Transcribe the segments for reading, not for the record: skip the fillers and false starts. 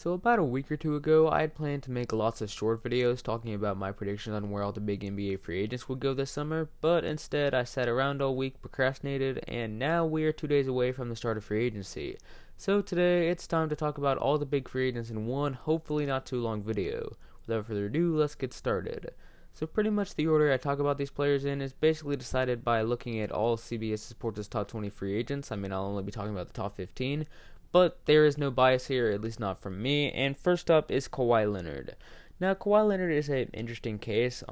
So about a week or two ago, I had planned to make lots of short videos talking about my predictions on where all the big NBA free agents would go this summer, but instead I sat around all week, procrastinated, and now we are 2 days away from the start of free agency. So today, it's time to talk about all the big free agents in one, hopefully not too long video. Without further ado, let's get started. So pretty much the order I talk about these players in is basically decided by looking at all CBS Sports' top 20 free agents. I mean, I'll only be talking about the top 15, but there is no bias here, at least not from me. And first up is Kawhi Leonard. Now, Kawhi Leonard is an interesting case.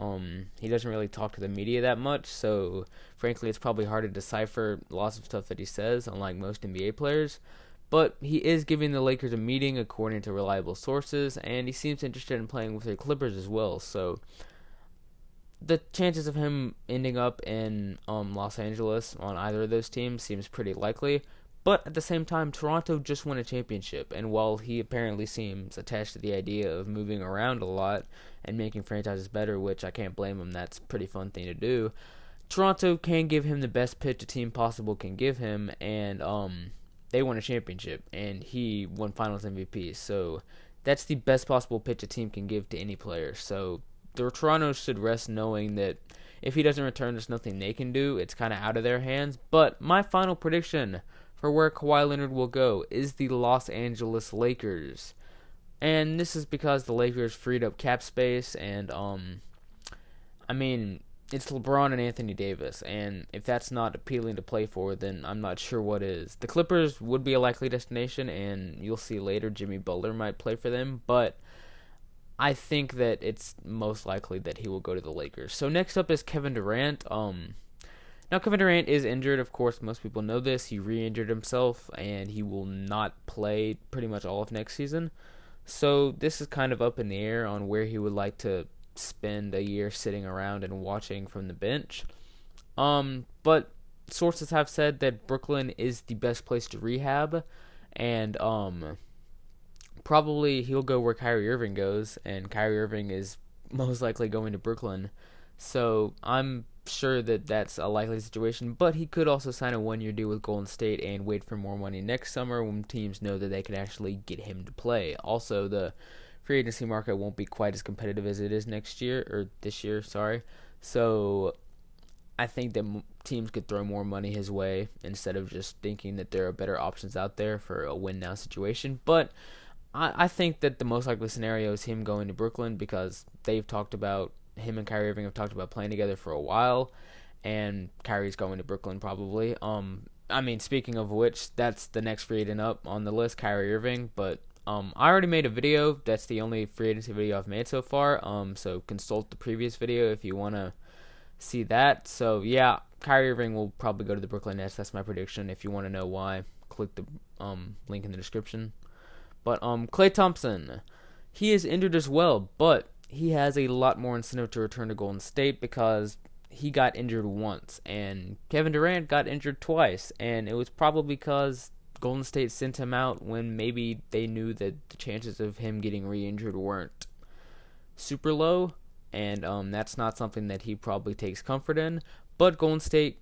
He doesn't really talk to the media that much, so frankly, it's probably hard to decipher lots of stuff that he says, unlike most NBA players. But he is giving the Lakers a meeting, according to reliable sources, and he seems interested in playing with the Clippers as well. So the chances of him ending up in Los Angeles on either of those teams seems pretty likely. But at the same time, Toronto just won a championship, and while he apparently seems attached to the idea of moving around a lot and making franchises better, which I can't blame him, that's a pretty fun thing to do, Toronto can give him the best pitch a team possible can give him, and they won a championship, and he won Finals MVP, so that's the best possible pitch a team can give to any player. So the Toronto should rest knowing that if he doesn't return, there's nothing they can do. It's kind of out of their hands. But my final prediction for where Kawhi Leonard will go is the Los Angeles Lakers. And this is because the Lakers freed up cap space, and I mean, it's LeBron and Anthony Davis, and if that's not appealing to play for, then I'm not sure what is. The Clippers would be a likely destination, and you'll see later Jimmy Butler might play for them, but I think that it's most likely that he will go to the Lakers. So next up is Kevin Durant. Now, Kevin Durant is injured, of course, most people know this. He re-injured himself, and he will not play pretty much all of next season. So this is kind of up in the air on where he would like to spend a year sitting around and watching from the bench. But sources have said that Brooklyn is the best place to rehab, and probably he'll go where Kyrie Irving goes, and Kyrie Irving is most likely going to Brooklyn. So I'm sure that that's a likely situation, but he could also sign a one-year deal with Golden State and wait for more money next summer when teams know that they can actually get him to play. Also, the free agency market won't be quite as competitive as it is this year, sorry. So I think that teams could throw more money his way instead of just thinking that there are better options out there for a win-now situation. But I think that the most likely scenario is him going to Brooklyn, because him and Kyrie Irving have talked about playing together for a while, and Kyrie's going to Brooklyn probably. I mean, speaking of which, that's the next free agent up on the list, Kyrie Irving, but I already made a video. That's the only free agency video I've made so far, so consult the previous video if you want to see that. So yeah, Kyrie Irving will probably go to the Brooklyn Nets. That's my prediction. If you want to know why, click the link in the description. But Klay Thompson, he is injured as well, but he has a lot more incentive to return to Golden State because he got injured once, and Kevin Durant got injured twice, and it was probably because Golden State sent him out when maybe they knew that the chances of him getting re-injured weren't super low, and that's not something that he probably takes comfort in. But Golden State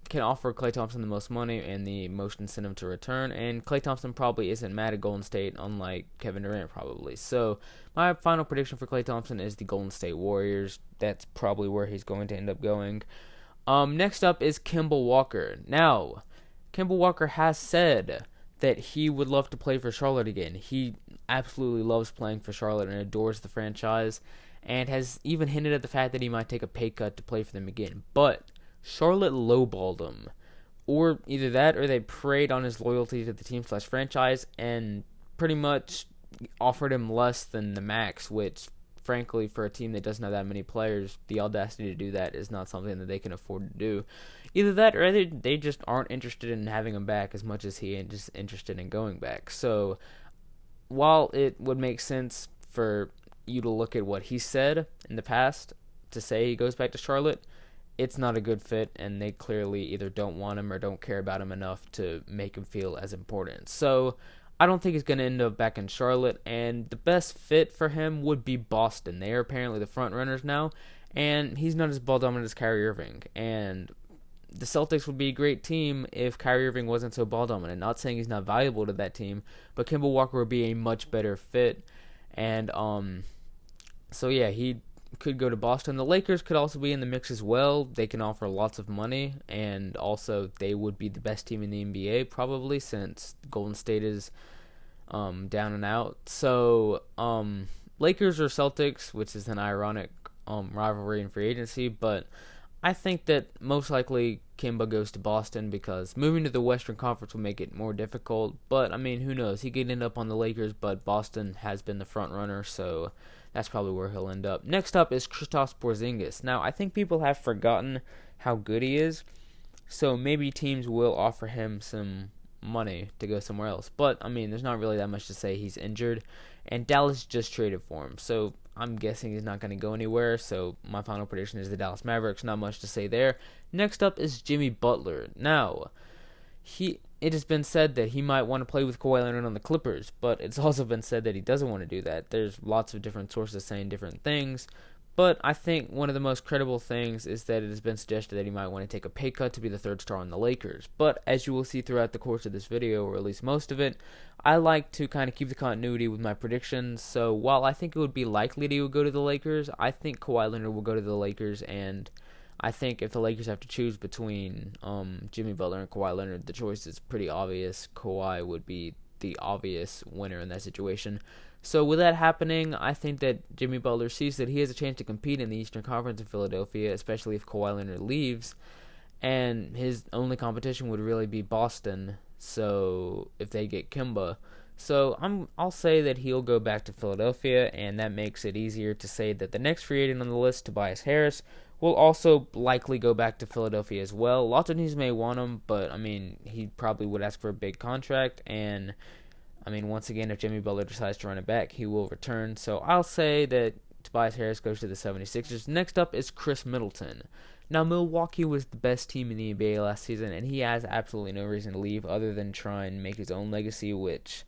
can offer Klay Thompson the most money and the most incentive to return, and Klay Thompson probably isn't mad at Golden State, unlike Kevin Durant probably. So my final prediction for Klay Thompson is the Golden State Warriors. That's probably where he's going to end up going. Next up is Kemba Walker. Now, Kemba Walker has said that he would love to play for Charlotte again. He absolutely loves playing for Charlotte and adores the franchise, and has even hinted at the fact that he might take a pay cut to play for them again. But Charlotte lowballed him, or either that or they preyed on his loyalty to the team/franchise and pretty much offered him less than the max, which frankly for a team that doesn't have that many players, the audacity to do that is not something that they can afford to do. Either that or they just aren't interested in having him back as much as he is just interested in going back. So while it would make sense for you to look at what he said in the past to say he goes back to Charlotte, it's not a good fit, and they clearly either don't want him or don't care about him enough to make him feel as important. So I don't think he's going to end up back in Charlotte, and the best fit for him would be Boston. They are apparently the front runners now, and he's not as ball dominant as Kyrie Irving. And the Celtics would be a great team if Kyrie Irving wasn't so ball dominant. Not saying he's not valuable to that team, but Kemba Walker would be a much better fit. And so yeah, he could go to Boston. The Lakers could also be in the mix as well. They can offer lots of money, and also they would be the best team in the NBA probably, since Golden State is down and out. So Lakers or Celtics, which is an ironic rivalry in free agency, but I think that most likely Kemba goes to Boston because moving to the Western Conference will make it more difficult. But I mean, who knows? He could end up on the Lakers, but Boston has been the front runner, so that's probably where he'll end up. Next up is Kristaps Porzingis. Now, I think people have forgotten how good he is, so maybe teams will offer him some money to go somewhere else. But I mean, there's not really that much to say. He's injured, and Dallas just traded for him, so I'm guessing he's not going to go anywhere. So my final prediction is the Dallas Mavericks. Not much to say there. Next up is Jimmy Butler. Now, it has been said that he might want to play with Kawhi Leonard on the Clippers, but it's also been said that he doesn't want to do that. There's lots of different sources saying different things, but I think one of the most credible things is that it has been suggested that he might want to take a pay cut to be the third star on the Lakers. But as you will see throughout the course of this video, or at least most of it, I like to kind of keep the continuity with my predictions. So while I think it would be likely that he would go to the Lakers, I think Kawhi Leonard will go to the Lakers, and I think if the Lakers have to choose between Jimmy Butler and Kawhi Leonard, the choice is pretty obvious. Kawhi would be the obvious winner in that situation. So with that happening, I think that Jimmy Butler sees that he has a chance to compete in the Eastern Conference in Philadelphia, especially if Kawhi Leonard leaves, and his only competition would really be Boston, so if they get Kemba. So I'll say that he'll go back to Philadelphia, and that makes it easier to say that the next free agent on the list, Tobias Harris, will also likely go back to Philadelphia as well. Lots of teams may want him, but I mean, he probably would ask for a big contract, and I mean, once again, if Jimmy Butler decides to run it back, he will return. So I'll say that Tobias Harris goes to the 76ers. Next up is Chris Middleton. Now, Milwaukee was the best team in the NBA last season, and he has absolutely no reason to leave other than try and make his own legacy, which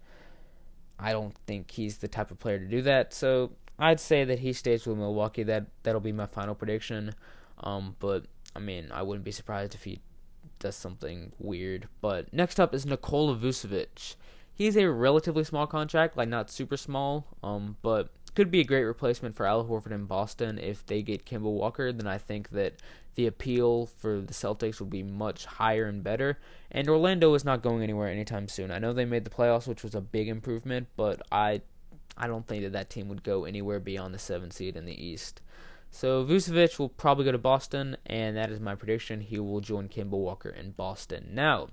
I don't think he's the type of player to do that. So I'd say that he stays with Milwaukee. That'll be my final prediction. But I mean, I wouldn't be surprised if he does something weird. But next up is Nikola Vucevic. He's a relatively small contract, like not super small, but could be a great replacement for Al Horford in Boston if they get Kemba Walker. Then I think that the appeal for the Celtics will be much higher and better. And Orlando is not going anywhere anytime soon. I know they made the playoffs, which was a big improvement, but I don't think that team would go anywhere beyond the 7th seed in the East. So Vucevic will probably go to Boston, and that is my prediction. He will join Kemba Walker in Boston. Now,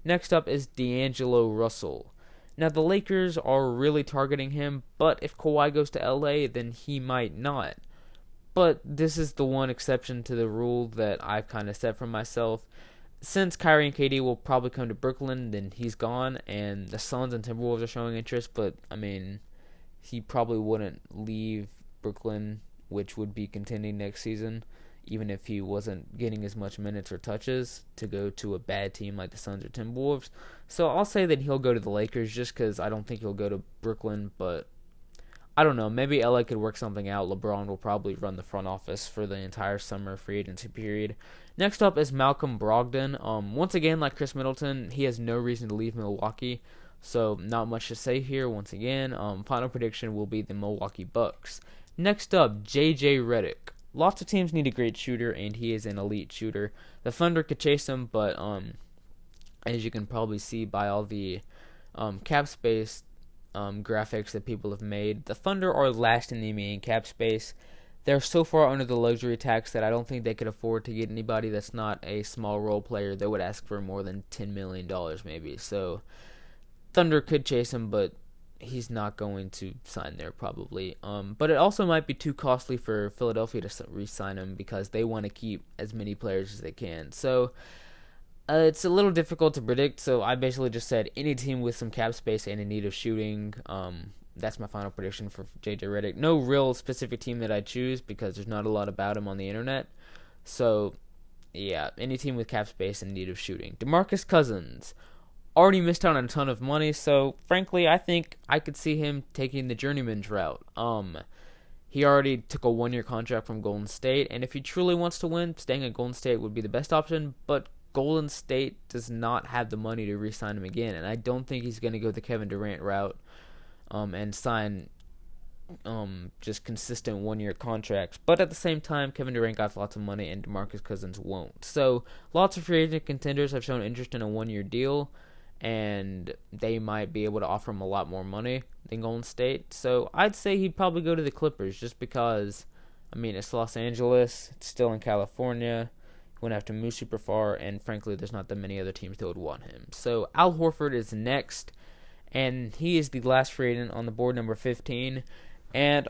next up is D'Angelo Russell. Now, the Lakers are really targeting him, but if Kawhi goes to LA, then he might not. But this is the one exception to the rule that I've kind of set for myself. Since Kyrie and KD will probably come to Brooklyn, then he's gone, and the Suns and Timberwolves are showing interest, but, I mean, he probably wouldn't leave Brooklyn, which would be contending next season, even if he wasn't getting as much minutes or touches, to go to a bad team like the Suns or Timberwolves. So I'll say that he'll go to the Lakers just because I don't think he'll go to Brooklyn, but I don't know. Maybe LA could work something out. LeBron will probably run the front office for the entire summer free agency period. Next up is Malcolm Brogdon. Once again, like Chris Middleton, he has no reason to leave Milwaukee, so not much to say here. Once again, final prediction will be the Milwaukee Bucks. Next up, J.J. Redick. Lots of teams need a great shooter, and he is an elite shooter. The Thunder could chase him, but as you can probably see by all the cap space graphics that people have made, the Thunder are last in the NBA in cap space. They're so far under the luxury tax that I don't think they could afford to get anybody that's not a small role player that would ask for more than $10 million maybe. So Thunder could chase him, but he's not going to sign there probably. But it also might be too costly for Philadelphia to re-sign him because they want to keep as many players as they can. So it's a little difficult to predict. So I basically just said any team with some cap space and in need of shooting. That's my final prediction for J.J. Redick. No real specific team that I choose because there's not a lot about him on the internet. So yeah, any team with cap space and in need of shooting. DeMarcus Cousins already missed out on a ton of money, so frankly, I think I could see him taking the journeyman's route. He already took a 1-year contract from Golden State, and if he truly wants to win, staying at Golden State would be the best option, but Golden State does not have the money to re-sign him again, and I don't think he's going to go the Kevin Durant route and sign just consistent one-year contracts. But at the same time, Kevin Durant got lots of money and DeMarcus Cousins won't. So lots of free agent contenders have shown interest in a one-year deal, and they might be able to offer him a lot more money than Golden State. So I'd say he'd probably go to the Clippers just because, I mean, it's Los Angeles, it's still in California, he wouldn't have to move super far, and frankly, there's not that many other teams that would want him. So Al Horford is next, and he is the last free agent on the board, number 15. And,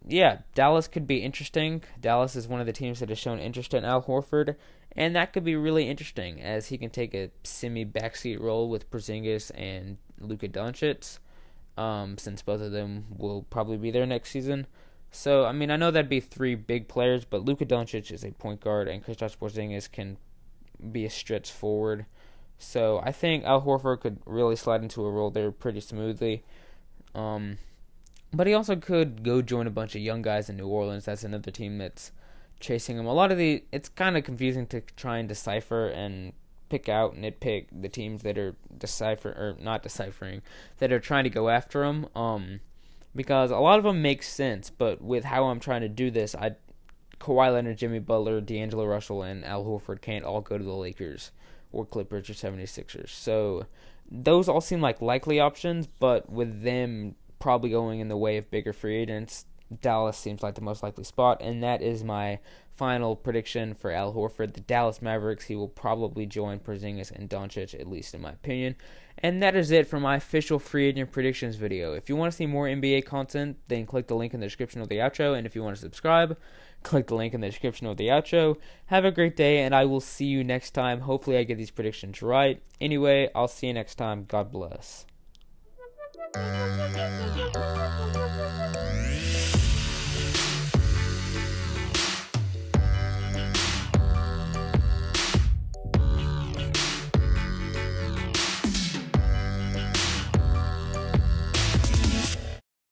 yeah, Dallas could be interesting. Dallas is one of the teams that has shown interest in Al Horford, and that could be really interesting as he can take a semi-backseat role with Porzingis and Luka Doncic, since both of them will probably be there next season. So, I mean, I know that'd be three big players, but Luka Doncic is a point guard, and Kristaps Porzingis can be a stretch forward. So, I think Al Horford could really slide into a role there pretty smoothly. But he also could go join a bunch of young guys in New Orleans. That's another team that's chasing him. It's kind of confusing to try and decipher and pick out, nitpick the teams that are that are trying to go after him. Because a lot of them make sense, but with how I'm trying to do this, Kawhi Leonard, Jimmy Butler, D'Angelo Russell, and Al Horford can't all go to the Lakers or Clippers or 76ers. So those all seem like likely options, but with them probably going in the way of bigger free agents, Dallas seems like the most likely spot, and that is my final prediction for Al Horford. The Dallas Mavericks, he will probably join Porzingis and Doncic, at least in my opinion. And that is it for my official free agent predictions video. If you want to see more NBA content, then click the link in the description of the outro, and if you want to subscribe, click the link in the description of the outro. Have a great day, and I will see you next time. Hopefully I get these predictions right. Anyway, I'll see you next time. God bless.